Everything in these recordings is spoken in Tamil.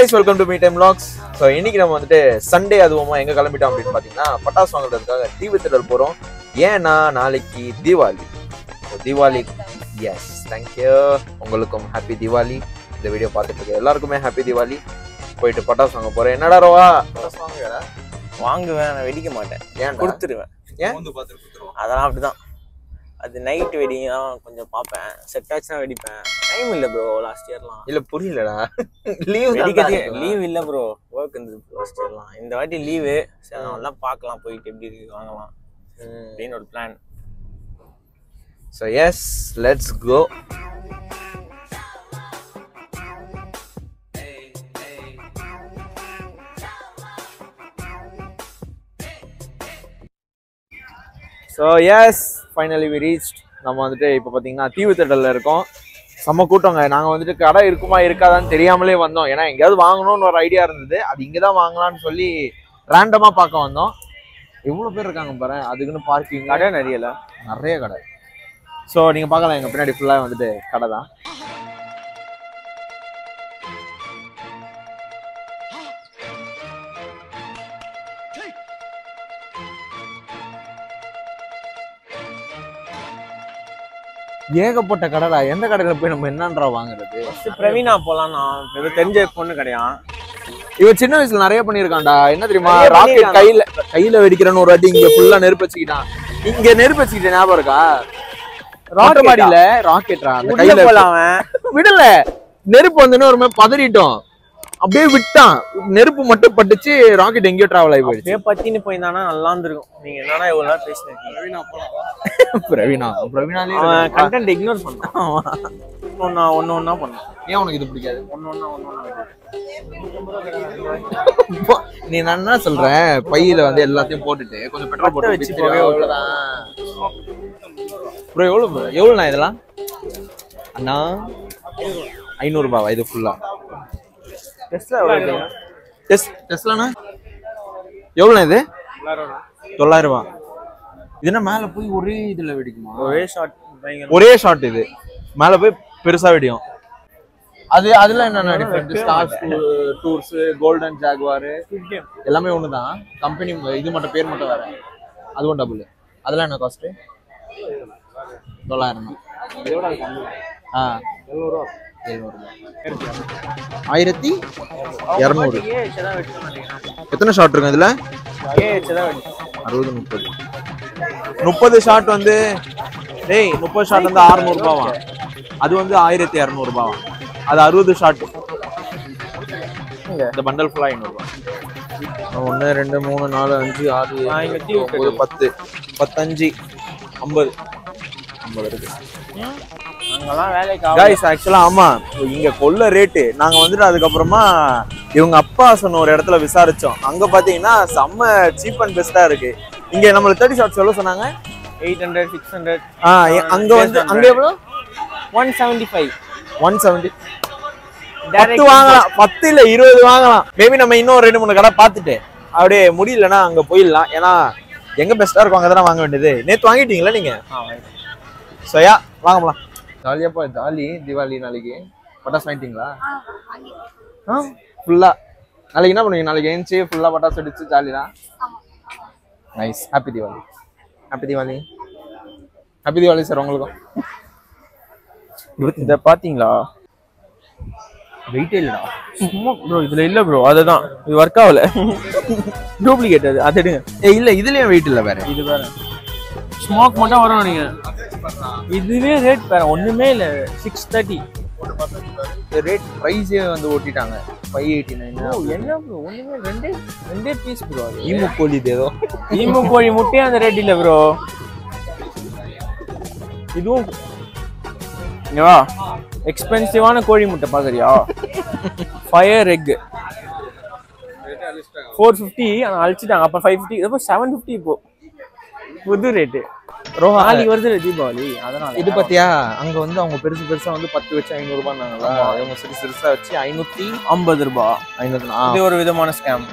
guys, welcome to Me Time Vlogs. So இன்னைக்கு நம்ம வந்துட்டு சண்டே அதுவுமா எங்க கிளம்பிட்டோம் அப்படினு பாத்தீங்கன்னா பட்டாசு வாங்குறதுக்காக டிவி தியேட்டர் போறோம். ஏன்னா நாளைக்கு Deepavali. Deepavali yes thank you. உங்களுக்கும் ஹாப்பி தீபாவளி. இந்த வீடியோ பார்த்துட்டு இருக்க எல்லாருக்குமே ஹாப்பி தீபாவளி. போயிட்டு பட்டாசு வாங்க போறேன். என்னடா ரோவா பட்டாசு வாங்குறா? வாங்குவேன், நான் வெடிக்க மாட்டேன். ஏன் கொடுத்துருவேன். ஏன் வந்து பார்த்து கொடுத்துருவேன். அதெல்லாம் அப்படிதான். அது நைட் வெடிங் தான் கொஞ்சம் பார்ப்பேன். செட் ஆச்சுன்னா வெடிப்பேன். டைம் இல்லை ப்ரோ. லாஸ்ட் இயர்லாம் இல்ல புரியலடா. லீவ் லீவ் இல்லை ப்ரோ. ஒர்க் இருந்தது லாஸ்ட் இயர்லாம். இந்த வாட்டி லீவு. சரி அதெல்லாம் பார்க்கலாம், போயிட்டு எப்படி இருக்கு வாங்கலாம் அப்படின்னு ஒரு plan. So yes, let's go. So yes, finally we reached. நம்ம வந்துட்டு இப்போ பார்த்தீங்கன்னா தீவு திடல்ல இருக்கோம். செம்ம கூட்டங்க. நாங்கள் வந்துட்டு கடை இருக்குமா இருக்காதான்னு தெரியாமலே வந்தோம். ஏன்னா எங்கேயாவது வாங்கணும்னு ஒரு ஐடியா இருந்தது. அது இங்கே தான் வாங்கலாம்னு சொல்லி ரேண்டமாக பார்க்க வந்தோம். எவ்வளோ பேர் இருக்காங்க பாரு. அதுக்குன்னு பார்க்கிங் கடை நிறைய கடை. ஸோ நீங்கள் பார்க்கலாம், எங்கள் பின்னாடி ஃபுல்லாக வந்துட்டு கடை தான். ஏகப்பட்ட கடைடா. எந்த கடையில போய் நம்ம என்னன்றா வாங்குறது? பிரவீனா போலாம். நான் ஏதோ தெரிஞ்ச பொண்ணு கிடையா. இவ சின்ன வயசுல நிறைய பண்ணிருக்கான்டா. என்ன தெரியுமா, ராக்கெட் கையில வெடிக்கிறன்னு ஒரு வாட்டி இங்க ஃபுல்லா நெருப்பு வச்சுக்கிட்டான். இங்க நெருப்பு வச்சுக்கிட்டேன், ஞாபகம் இருக்கா? ராக்கெட்ல ராக்கெட்ரா அந்த கையில விடல. நெருப்பு வந்து ஒரு மாதிரி பதறிட்டோம். அப்படியே விட்டான். நெருப்பு மட்டும் பட்டுச்சு. ராக்கெட் எங்கேயோ டிராவல் ஆகி போயிடுச்சு. பத்தின்னு போயிருந்தானா நல்லா இருந்திருக்கும். நீங்க என்னன்னா இவ்வளவு நேரம் பேசினீங்க. பிரவீனாலே கண்டென்ட் இக்னோர் பண்ணான். ஒண்ணு பண்ணான். ஏன் உனக்கு இது பிடிக்காது? ஒண்ணு நீ நான் என்ன சொல்றேன், பையில வந்து எல்லாத்தையும் போட்டுட்டு கொஞ்சம் பெட்ரோல் போட்டு வச்சு போவே. ப்ரோ எவ்வளோண்ணா இதெல்லாம்? அண்ணா 500 ரூபாவா இது ஃபுல்லா? டெஸ்லாண்ணா எவ்வளோண்ணா இது? 900 ரூபா. இது என்ன மேல போய் ஒரே இதுல வெடிக்குமா? ஒரே ஷாட். இது மேல போய் பெருசா வெடியும். அதுல என்னென்ன different? Stars tours, golden Jaguar எல்லாமே ஒண்ணுதான். கம்பெனி இது மட்டும் பேர் மட்டும் வேற. அதுவும் டபுள். அதெல்லாம் என்ன காஸ்ட்? 900. 1200. எத்தனை ஷாட் இருக்கும் இதுல? 60 30 ஷாட் வந்து 30 ஷாட் வந்து 600 ரூபாவா? அது வந்து 1200 ரூபாவா? அது 60 ஷாட். இந்த பண்டல் ஃபுல்லா 500 ரூபாய். 1 2 3 4 5 6 7 8 9 10 15 50 இருக்கு. கைஸ் ஆக்சுவலா ஆமா, இங்க கொள்ள ரேட்டு. நாங்க வந்துட்டு அதுக்கப்புறமா இவங்க அப்பா சொன்ன ஒரு இடத்துல விசாரிச்சோம். அங்க பாத்தீங்கன்னா செம்ம சீப் அண்ட் பெஸ்டா இருக்கு. இங்க நம்மளுக்கு 30 ஷாட்ஸ் எவ்வளவு சொன்னாங்க? 800 600. அங்க வந்து அங்க எவ்வளவு? 175. 170. 10 வாங்கலாம். 10 இல்ல 20 வாங்கலாம். மேபி நம்ம இன்னும் 2-3 கடை பார்த்துட்டு அப்படியே முடியலன்னா அங்க போயிடலாம். ஏன்னா எங்க பெஸ்டா இருக்கும் அங்கதான் வாங்க வேண்டியது. நேத்து வாங்கிட்டீங்களா நீங்க? சோயா வாங்கலாம். ஜாலியாப்பா, ஜாலி தீபாவளி. நாளைக்கு பட்டாசு வாங்கிட்டீங்களா? ஃபுல்லா நாளைக்கு என்ன பண்ணுவீங்க? நாளைக்கு எழுந்துச்சு ஃபுல்லா பட்டாசு அடிச்சு ஜாலிதான். Nice. Happy Deepavali. Happy Deepavali. Happy Deepavali sir உங்களுக்கும். இதை பாத்தீங்களா? வெயிட்டே இல்லடா. சும்மா ப்ரோ இதுல இல்ல ப்ரோ. அதுதான் இது ஒர்க் ஆகல. டூப்ளிகேட். அது எடுங்க. இல்ல இதுலயும் வெயிட் இல்ல. வேற இது வேற. ஸ்மோக் மட்டும் வரும். நீங்க இதுவே ரேட் வேற ஒண்ணுமே இல்ல. 630 ரேட். பிரைஸே வந்து ஓட்டிட்டாங்க 589. என்ன ப்ரோ ஒண்ணுமே ரெண்டே பீஸ் ப்ரோ. ஈமு கோழி ஏதோ ஈமு கோழி முட்டையே அந்த ரேட் இல்ல ப்ரோ. இதுவும் வா எக்ஸ்பென்சிவான கோழி முட்டை பாக்குறியா? Fire egg 450. ஆனா அழிச்சிட்டாங்க. அப்ப 550. இப்போ 750. இப்போ புது ரேட்டு. நாளைக்கு வருது தீபாவளி. அதனால இது பத்தியா அங்க வந்து அவங்க பெருசா வந்து 10 வச்சு 500 ரூபாய்னாங்களா? அவங்க சிறுசா வச்சு 550 ரூபாய். 500. இது ஒரு விதமான ஸ்கேம்.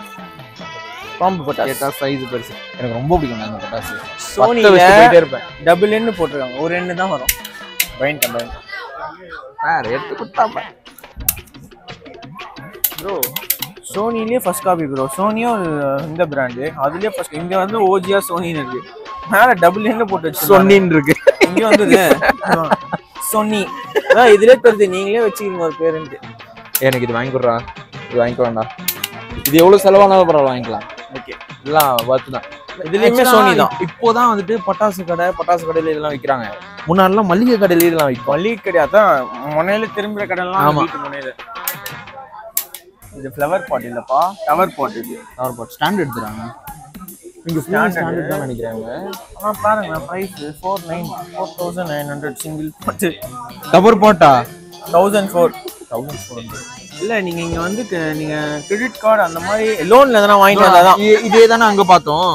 பாம்பு பட்டாசு சைஸ் பெருசு. எனக்கு ரொம்ப பிடிக்கும் அந்த பட்டாசு. சோனில டபுள் எண்ணு போட்டிருக்காங்க. ஒரு எண்ணு தான் வரும். பைன் கம்பைன். எடுத்து கொடுத்தாப்ப ப்ரோ சோனிலேயே ஃபர்ஸ்ட் காப்பி ப்ரோ. சோனியும் இந்த பிராண்டு அதுலேயே ஃபர்ஸ்ட். இங்கே வந்து ஓஜியா சோனின்னு இருக்கு. மேலே டபுள் எங்க போட்டு வச்சு சொன்னின்னு இருக்கு. இங்கே வந்து சோனி அதான் இதுலேயே தெரியுது. நீங்களே வச்சுக்கிறீங்க ஒரு பேருன்ட்டு. எனக்கு இது வாங்கி கொடுறா. இது வாங்கிக்க வேண்டாம். இது எவ்வளவு செலவானாலும் பரவாயில்ல வாங்கிக்கலாம். ஓகே எல்லாம் ஒர்த்து தான். இதுலேயுமே சோனி தான். இப்போதான் வந்துட்டு பட்டாசு கடையில இதெல்லாம் விற்கிறாங்க. முன்னாடிலாம் மளிகை கடையில இதெல்லாம் விற்கும். மளிகை கடை அதான் முனையில திரும்புற கடைலாம் வீட்டு முனையில. இது ஃப்ளவர் பாட் இல்லப்பா, டவர் பாட். இது டவர் பாட் ஸ்டாண்ட் எடுத்துறாங்க. இங்க ஸ்டாண்டர்ட் தான் நினைக்கிறாங்க. ஆனா பாருங்க பிரைஸ் 4900 சிங்கிள் பாட். டவர் பாட்டா 1004 இல்ல. நீங்க இங்க வந்து நீங்க கிரெடிட் கார்டு அந்த மாதிரி லோன்ல எதனா வாங்கிட்டு வந்தாதான். இதே தானே அங்க பார்த்தோம்.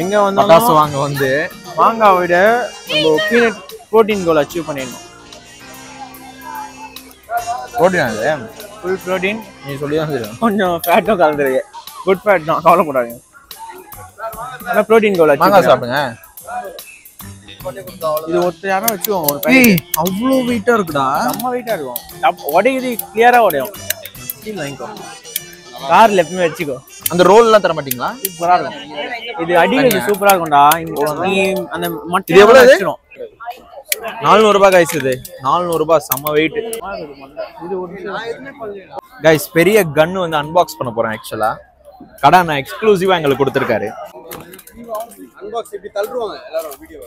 எங்க வந்து பட்டாசு வாங்க வந்து மாங்காய் விட நம்ம பீனட் புரோட்டீன் கோல் அச்சீவ் பண்ணிடணும். புரோட்டீன் அது ஃபுல் புரோட்டீன். நீ சொல்லி தான் தெரியும். கொஞ்சம் ஃபேட்டும் கலந்துருக்கு. குட் ஃபேட் தான், கவலைப்படாதீங்க. ஆனால் புரோட்டீன் கோல் மாங்காய் சாப்பிடுங்க. இது ஒருத்தர் யாரும் வச்சுக்கோங்க. ஒரு பையன் அவ்வளோ வெயிட்டா இருக்குடா. நம்ம வெயிட்டா இருக்கும். உடையுது கிளியரா உடையும். ஸ்டீல் வாங்கிக்கோ. கார்ல எப்பவுமே வச்சுக்கோ. அந்த ரோல் எல்லாம் தர மாட்டீங்களா? சூப்பரா இருக்கும். இது அடிக்கிறது சூப்பரா இருக்கும்டா. நீ அந்த மட்டும் இது எவ்வளவு? 400 ரூபாய் கைஸ். இது 400 ரூபாய். செம்ம வெயிட். இது ஒரு கைஸ் பெரிய கன் வந்து அன்பாக்ஸ் பண்ண போறேன். ஆக்சுவலா கடை நான் எக்ஸ்க்ளூசிவா எங்களுக்கு கொடுத்துருக்காரு.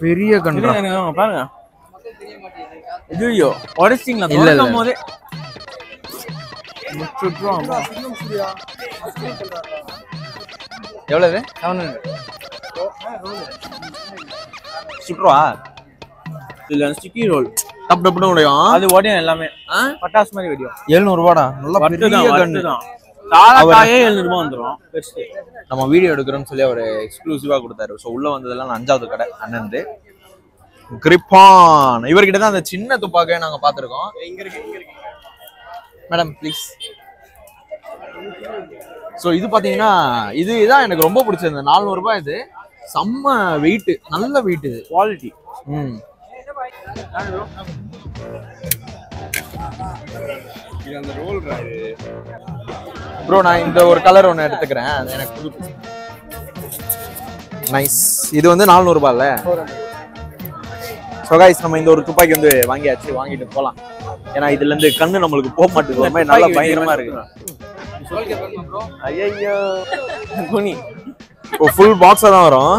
பெரிய கன் பாருங்க. ஐயோ உடைச்சிங்களா? இல்ல இல்ல போதே எவ்வளவு? 700 சுற்றுவா. இல்ல ஸ்டிக்கி ரோல் டப் டப்னு உடையும். அது உடையும் எல்லாமே. பட்டாசு மாதிரி வெடியும். 700 ரூபாடா. நல்ல பெரிய கன். தாராக்காயே 700 ரூபாய் வந்துரும். நம்ம வீடியோ எடுக்கிறோம்னு சொல்லி அவர் எக்ஸ்க்ளூசிவா கொடுத்தாரு. ஸோ உள்ள வந்ததெல்லாம் 5வது கடை அண்ணந்து கிரிப்பான். இவர்கிட்ட தான் அந்த சின்ன துப்பாக்கியை நாங்க பாத்துருக்கோம். Madam please. ஸோ இது பாத்தீங்கன்னா இதுதான் எனக்கு ரொம்ப பிடிச்சது. 400 ரூபாய். இது செம்ம வெயிட், நல்ல வெயிட். இது குவாலிட்டி. ப்ரோ நான் இந்த ஒரு கலர் ஒன்று எடுத்துக்கிறேன். அது எனக்கு புது நைஸ். இது வந்து 400 ரூபாய்ல. ஸோ கைஸ் நம்ம இந்த ஒரு துப்பாக்கி வந்து வாங்கியாச்சு. வாங்கிட்டு போகலாம். ஏன்னா இதுல இருந்து கண்ணு நம்மளுக்கு போக மாட்டேங்குது. நல்லா பயங்கரமா இருக்கு. ஐயோ குனி. இப்போ ஃபுல் பாக்ஸா தான் வரும்.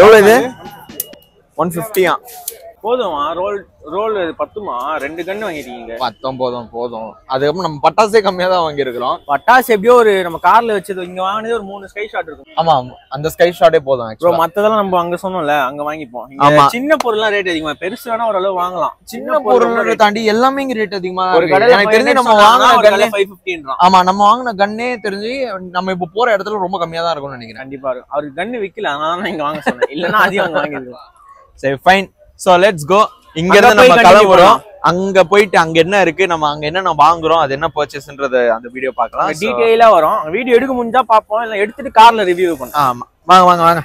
எவ்வளவு இது? 150. போதுமா? ரோல் பத்துமா? 2 கன்னு வாங்கிட்டீங்க. போதும். அதுக்கப்புறம் நம்ம பட்டாசே கம்மியா தான் வாங்கியிருக்கிறோம். பட்டாசு எப்படியோ ஒரு நம்ம கார்ல வச்சது இங்க வாங்கினது ஒரு 3 ஸ்கை ஷாட் இருக்கும். ஆமா அந்த ஸ்கை ஷாட்டே போதும். ப்ரோ மத்ததெல்லாம் நம்ம அங்க சொன்னோம்ல, அங்க வாங்கிப்போம். சின்ன பொருள்லாம் ரேட் அதிகமா, பெருசு வேணா ஓரளவு வாங்கலாம். சின்ன பொருளை தாண்டி எல்லாமே இங்க ரேட் அதிகமா ஒரு கடையில எனக்கு தெரிஞ்சு நம்ம வாங்கின கன்லே 550ன்றான். ஆமா நம்ம வாங்கின கன்னே தெரிஞ்சு நம்ம இப்ப போற இடத்துல ரொம்ப கம்மியா தான் இருக்கும்னு நினைக்கிறேன். கண்டிப்பா இருக்கும். அவருக்கு கன்னு விக்கல, அதனால நான் இங்க வாங்க சொன்னேன். இல்லன்னா அதிகம் அங்க வாங்கிருக்கலாம். சரி ஃபைன். So let's go. இங்க இருந்து நம்ம கிளம்புறோம். அங்க போயிட்டு அங்க என்ன இருக்கு, நம்ம அங்க என்ன வாங்குறோம், அது என்ன பர்ச்சேஸ்ன்றத அந்த வீடியோ பார்க்கலாம். டீடைலா வரும். வீடியோ எடுக்க முடிஞ்சா பாப்போம், இல்ல எடுத்துட்டு கார்ல ரிவ்யூ பண்ணுவோம். ஆமா வாங்க.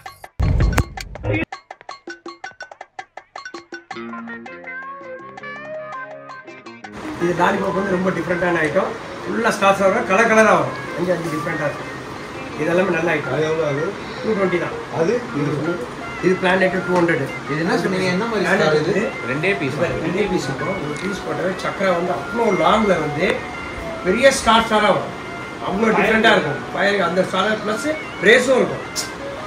இது லாலிபாப் வந்து ரொம்ப டிஃப்ரெண்டான ஐட்டம். ஃபுல்லாக ஸ்டார்ஸ் வரும், கலராக வரும். 5 டிஃப்ரெண்டாக இருக்கும். இதெல்லாமே நல்ல ஐட்டம். அது எவ்வளோ ஆகுது? 220 தான். அது இது பிளானெட் 200. இது என்ன சொன்னீங்க? என்ன மாதிரி ஸ்டார் இது? ரெண்டே பீஸ் இருக்கும். ஒரு பீஸ் போட்டவே சக்கரை வந்து அவ்வளோ லாங்கில் வந்து பெரிய ஸ்டாராக வரும். அவ்வளோ டிஃப்ரெண்டாக இருக்கும். ஃபயர் அந்த ஸ்டார் ப்ளஸ் ரேஸும் இருக்கும்.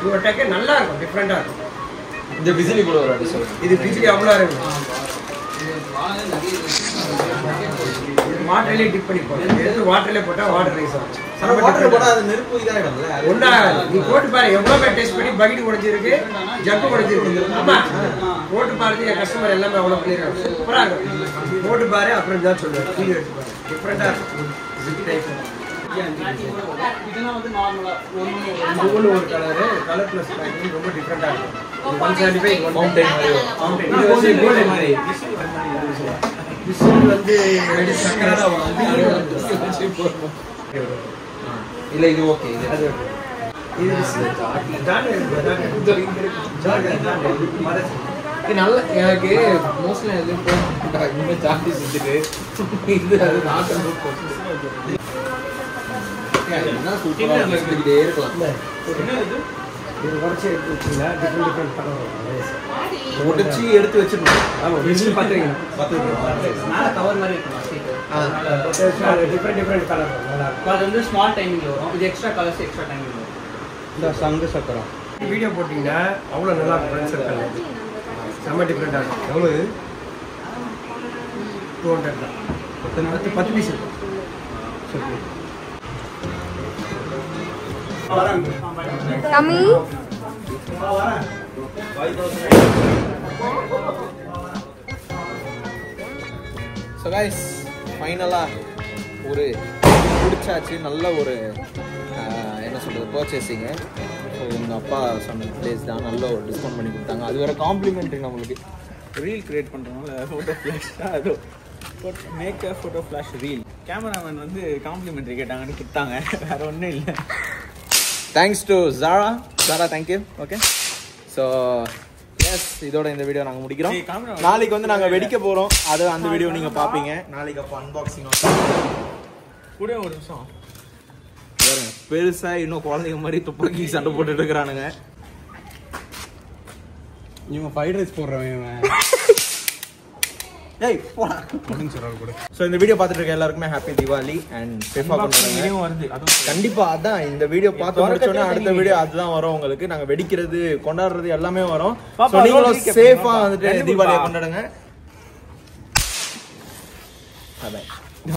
இது டேக்கே நல்லா இருக்கும், டிஃப்ரெண்டாக இருக்கும். இந்த பிசிலி கூட ஒரு அடி சொல்லுங்க. இது பிஜிலி அவ்வளோ இருக்கும். வாட்டர்லேயே டிப் பண்ணி போடுறது. எடுத்து வாட்டர்லேயே போட்டால் வாட்டர் ரைஸ் ஆகும். ஒன்றா நீ போட்டு பாரு. எவ்வளோ பேர் டேஸ்ட் பண்ணி பக்கெட் உடைஞ்சிருக்கு, ஜக்கு உடைஞ்சிருக்கு. ஆமாம் போட்டு பாருங்க. என் கஸ்டமர் எல்லாமே அவ்வளோ கிளியராக சூப்பராக இருக்கும். போட்டு பாரு, அப்புறம் தான் சொல்லுவேன். வீடியோ எடுத்து பாரு. டிஃப்ரெண்டாக இருக்கும். ஒவ்வொன்று ஒரு கலர் ப்ளஸ் பேக்கிங் ரொம்ப டிஃப்ரெண்டாக இருக்கும். 175 வந்து சக்கரை தான் வரும். இல்லை இது ஓகே. நல்ல எனக்கு மோஸ்ட்லி எதுவும் இன்னும் ஜாஸ்தி செஞ்சுட்டு இது அது நாட்டம் சூப்பராக இருக்கலாம். இது உடச்சி எடுத்து வச்சுங்களா டிஃப்ரெண்ட் கலர் உடச்சி எடுத்து வச்சிடணும். ஆமாம் விசில் பார்த்துருக்கீங்க கவர் மாதிரி இருக்கும் டிஃப்ரெண்ட் கலர் நல்லா இருக்கும். அது வந்து ஸ்மால் டைமிங்கில் வரும். இது எக்ஸ்ட்ரா கலர்ஸ் எக்ஸ்ட்ரா டைமிங் வரும். இந்த சங்கு சக்கரம் வீடியோ போட்டிங்கன்னா அவ்வளோ நல்லா இருக்கும். ஃப்ரெண்ட்ஸ் இருக்காங்க செம்ம டிஃப்ரெண்ட்டாக இருக்கும். எவ்வளோ 200 தான். 10 பீஸ் இருக்கும். Kami. ஸோ கைஸ் ஃபைனலாக ஒரு பிடிச்சாச்சு. நல்ல ஒரு என்ன சொல்கிறது பர்ச்சேஸிங்கு. ஸோ எங்கள் அப்பா சொன்ன பிளேஸ் தான். நல்ல ஒரு டிஸ்கவுண்ட் பண்ணி கொடுத்தாங்க. அது ஒரு காம்ப்ளிமெண்ட்ரி நம்மளுக்கு. ரீல் கிரியேட் பண்ணுறதுனால ஃபோட்டோ ஃப்ளாஷ் அது make a photo flash reel. Cameraman வந்து காம்ப்ளிமெண்ட்ரி கேட்டாங்கன்னு கொடுத்தாங்க, வேறு ஒன்றும் இல்லை. Thanks to Zara. Thank you. Okay so yes, இதோட இந்த வீடியோ நாங்கள் முடிக்கிறோம். நாளைக்கு வந்து நாங்கள் வெடிக்க போகிறோம். அது அந்த வீடியோ நீங்கள் பார்ப்பீங்க நாளைக்கு. அப்போ அன்பாக்சிங் கூட ஒரு நிமிஷம் பெருசாக இன்னும் குழந்தைங்க மாதிரி துப்பாக்கி சண்டை போட்டுட்டு இருக்கிறானுங்க. இவன் ஃப்ரைட் ரைஸ் போடுறவன். ஸோ இந்த வீடியோ பார்த்துட்டு இருக்க எல்லாருக்குமே ஹாப்பி தீபாவளி அண்ட் சேஃபாக கொண்டாடுங்க. கண்டிப்பா அதான் இந்த வீடியோ பார்த்து முடிச்சோன்னா அடுத்த வீடியோ அதுதான் வரும் உங்களுக்கு. நாங்கள் வெடிக்கிறது கொண்டாடுறது எல்லாமே வரும். ஸோ நீங்களும் சேஃபாக வந்துட்டு தீபாவளியை கொண்டாடுங்க. அதான்.